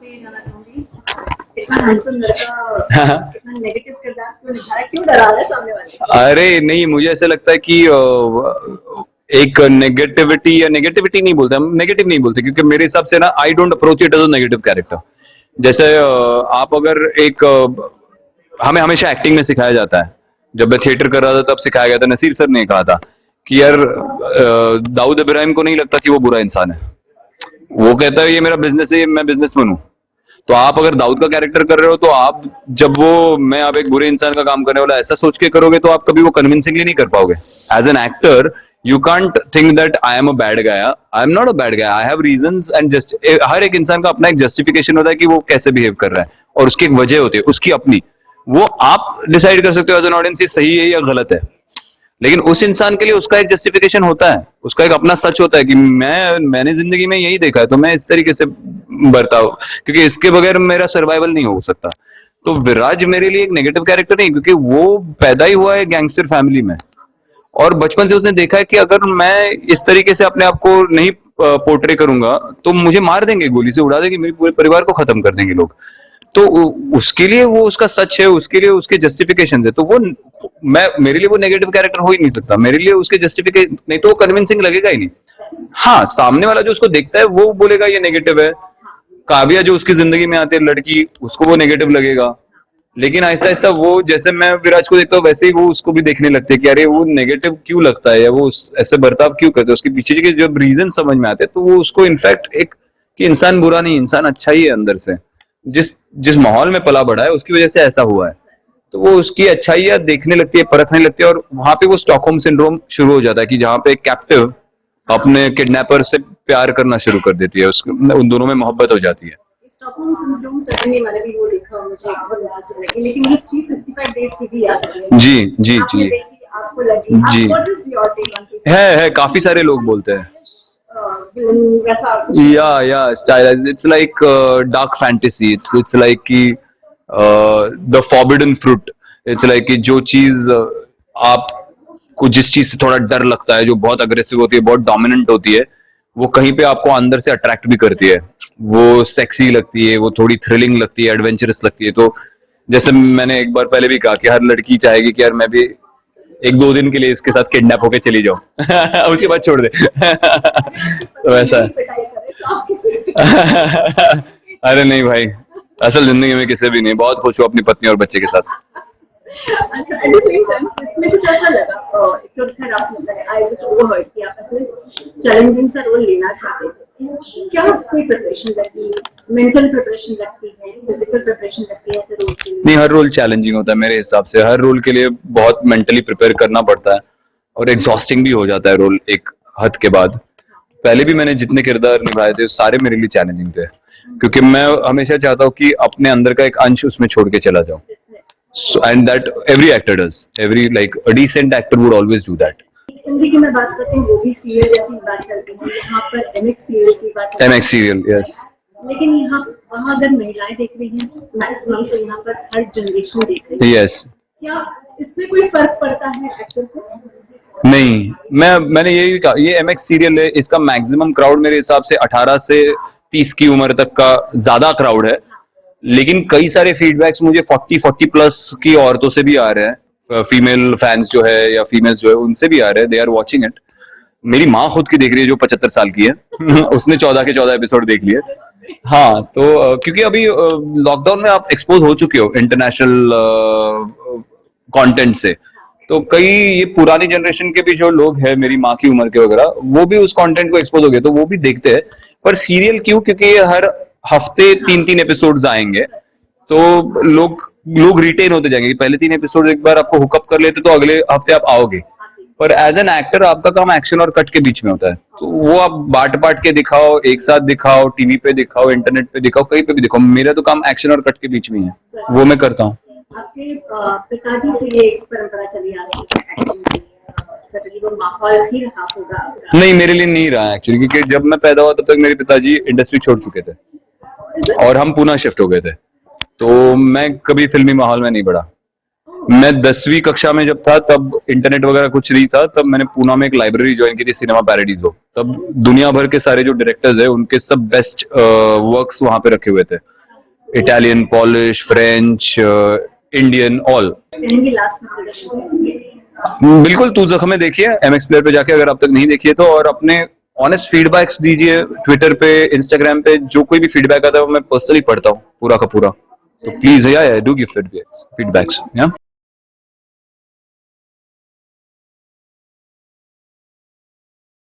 आपसे ये जानना चाहूंगी, इतना हैंडसम लड़का इतना नेगेटिव किरदार क्यों निभा रहा है, क्यों डरा रहा है सामने वाले को? अरे नहीं, मुझे ऐसा लगता है कि एक नेगेटिविटी या नेगेटिविटी नहीं बोलते हम, नेगेटिव नहीं बोलते, क्योंकि मेरे हिसाब से ना I don't approach it as a negative character. जैसे आप अगर एक हमें हमेशा एक्टिंग में सिखाया जाता है, जब मैं थिएटर कर रहा था तब सिखाया गया था, नसीर सर ने कहा था कि यार दाऊद इब्राहिम को नहीं लगता कि वो बुरा इंसान है, वो कहता है ये मेरा बिजनेस है, मैं बिजनेसमैन हूँ। तो आप अगर दाऊद का कैरेक्टर कर रहे हो तो आप जब वो मैं आप एक बुरे इंसान का काम करने वाला ऐसा सोच के करोगे तो आप कभी वो कन्विंसिंगली नहीं कर पाओगे। As an actor you can't think that I am a bad guy, I am not a bad guy, I have reasons and just हर एक इंसान का अपना एक जस्टिफिकेशन होता है कि वो कैसे बिहेव कर रहा है, और उसकी एक वजह होती है उसकी अपनी, वो आप डिसाइड कर सकते हो एज एन ऑडियंस ये सही है या गलत है। लेकिन उस इंसान के लिए उसका एक जस्टिफिकेशन होता है, उसका एक अपना सच होता है कि मैंने जिंदगी में यही देखा है तो मैं इस तरीके से बर्ताव, क्योंकि इसके बगैर मेरा सर्वाइवल नहीं हो सकता। तो विराज मेरे लिए एक नेगेटिव कैरेक्टर नहीं, क्योंकि वो पैदा ही हुआ है गैंगस्टर फैमिली में, और बचपन से उसने देखा है कि अगर मैं इस तरीके से अपने आप को नहीं पोर्ट्रे करूंगा तो मुझे मार देंगे, गोली से उड़ा देंगे, मेरे पूरे परिवार को खत्म कर देंगे लोग। तो उसके लिए वो उसका सच है, उसके लिए उसके जस्टिफिकेशन है, तो वो मैं मेरे लिए वो नेगेटिव कैरेक्टर हो ही नहीं सकता, मेरे लिए उसके जस्टिफिकेशन नहीं तो वो कन्विंसिंग लगेगा ही नहीं। हाँ, सामने वाला जो उसको देखता है वो बोलेगा ये नेगेटिव है, काव्या जो उसकी जिंदगी में आती है लड़की, उसको वो नेगेटिव लगेगा, लेकिन आहिस्ता आहिस्ता वो जैसे मैं विराज को देखता हूँ वैसे ही वो उसको भी देखने लगते हैं कि अरे वो नेगेटिव क्यों लगता है या वो ऐसे बर्ताव क्यों करते हैं, उसके पीछे के जब रीजन समझ में आते हैं तो वो उसको इनफैक्ट एक कि इंसान बुरा नहीं, इंसान अच्छा ही है अंदर से, जिस जिस माहौल में पला बढ़ा है उसकी वजह से ऐसा हुआ है, तो वो उसकी अच्छाइयाँ देखने लगती है, परखने लगती है, और वहां पे वो स्टॉकहोम सिंड्रोम शुरू हो जाता है कि जहाँ पे कैप्टिव अपने किडनैपर से प्यार करना शुरू कर देती है, उन दोनों में मोहब्बत हो जाती है। स्टॉकहोम सिंड्रोम सर्टेनली मैंने भी वो देखा, मुझे बहुत इंटरेस्टिंग लगी, लेकिन ये 365 डेज की भी याद है जी जी आपने जी देखी, आपको लगी, जी, what is your take on this? है काफी सारे लोग बोलते हैं विलन वैसा कुछ? या style, it's like dark fantasy, it's like कि the forbidden fruit, it's like कि जो चीज आपको जिस चीज से थोड़ा डर लगता है, जो बहुत अग्रेसिव होती है, बहुत डोमिनेंट होती है, वो कहीं पे आपको अंदर से अट्रैक्ट भी करती है, वो सेक्सी लगती है, वो थोड़ी थ्रिलिंग लगती है, एडवेंचरस लगती है। तो जैसे मैंने एक बार पहले भी कहा कि हर लड़की चाहेगी कि यार मैं भी एक दो दिन के लिए इसके साथ किडनैप होके चली जाओ उसके बाद छोड़ दे तो वैसा पिटाई करे तो आप किसी अरे नहीं भाई, असल जिंदगी में किसी भी नहीं, बहुत खुश हूँ अपनी पत्नी और बच्चे के साथ। अच्छा, एट द सेम टाइम इसमें कुछ ऐसा लगा, तो खैर आपने आई जस्ट ओवरहर्ड कि आप ऐसे चैलेंजिंग सा रोल लेना चाहते थे, क्या कोई प्रिपरेशन लगती है, मेंटल प्रिपरेशन लगती है, फिजिकल प्रिपरेशन लगती है ऐसे रोल के लिए? नहीं, हर रोल चैलेंजिंग होता है मेरे हिसाब से, हर रोल के लिए बहुत मेंटली प्रिपेयर करना पड़ता है, और एग्जॉस्टिंग भी हो जाता है रोल एक हद के बाद। पहले भी मैंने जितने किरदार निभाए थे सारे मेरे लिए चैलेंजिंग थे, क्योंकि मैं हमेशा चाहता हूँ कि अपने अंदर का एक अंश उसमें छोड़ के चला जाऊं, so and that every actor does, every like a decent actor would always do that। Hindi की मैं बात करती हूँ, वो भी सीरियल जैसी बात चलती है, यहाँ पर एमएक्स सीरियल की बात चलती है, MX serial, yes। लेकिन यहाँ वहाँ अगर महिलाएं देख रही हैं मैक्सिमम, तो यहाँ पर हर जनरेशन देख रही है, yes। क्या इसमें कोई फर्क पड़ता है एक्टर को? नहीं, मैंने यही कहा, ये MX सीरियल है, इसका मैक्सिमम क्राउड मेरे हिसाब से 18 से 30 की उम्र तक का ज्यादा क्राउड है, लेकिन कई सारे फीडबैक्स मुझे 40 प्लस की औरतों से भी आ रहे हैं, फीमेल फैंस जो है या फीमेल्स जो है उनसे भी आ रहे हैं, दे आर वाचिंग इट। मेरी माँ खुद की देख रही है जो 75 साल की है उसने 14 के 14 एपिसोड देख लिए। हाँ, तो क्योंकि अभी लॉकडाउन में आप एक्सपोज हो चुके हो इंटरनेशनल कंटेंट से, तो कई ये पुरानी जनरेशन के भी जो लोग हैं मेरी माँ की उम्र के वगैरह, वो भी उस कंटेंट को एक्सपोज हो गए, तो वो भी देखते हैं। पर सीरियल क्यों, क्योंकि ये हर हफ्ते 3-3 एपिसोड्स आएंगे, तो लोग रिटेन होते जाएंगे, पहले 3 एपिसोड एक बार आपको हुकअप कर लेते तो अगले हफ्ते आप आओगे। पर एज एन एक्टर आपका काम एक्शन और कट के बीच में होता है, तो वो आप बांट बांट के दिखाओ, एक साथ दिखाओ, टीवी पे दिखाओ, इंटरनेट पे दिखाओ, कहीं पे भी दिखाओ, मेरा तो काम एक्शन और कट के बीच में ही है, वो मैं करता हूँ। आपके पिताजी से ये एक परंपरा चली आ रही है एक्टिंग की, सर्टेनली वो माहौल ही रहा होगा आपका? नहीं, मेरे लिए नहीं रहा एक्चुअली, क्योंकि जब मैं पैदा हुआ तब तक मेरे पिताजी इंडस्ट्री छोड़ चुके थे और हम पुणे शिफ्ट हो गए थे, तो मैं कभी फिल्मी माहौल में नहीं बढ़ा। मैं 10वीं कक्षा में जब था तब इंटरनेट वगैरह कुछ नहीं था, तब मैंने पूना में एक लाइब्रेरी ज्वाइन की थी, सिनेमा पैराडीजो। तब दुनिया भर के सारे जो डायरेक्टर्स है उनके सब बेस्ट वर्क्स वहां पे रखे हुए थे, Italian, polish, French, Indian, all. इनकी लास्ट में प्रोडक्शन बिल्कुल, तू जख्म देखिए MX प्लेयर पे जाके, अगर अब तक नहीं देखिए तो, और अपने ऑनेस्ट फीडबैक्स दीजिए ट्विटर पे, इंस्टाग्राम पे, जो कोई भी फीडबैक आता है वो मैं पर्सनली पढ़ता हूँ पूरा का पूरा। तो प्लीज या डू गिव फीडबैक्स या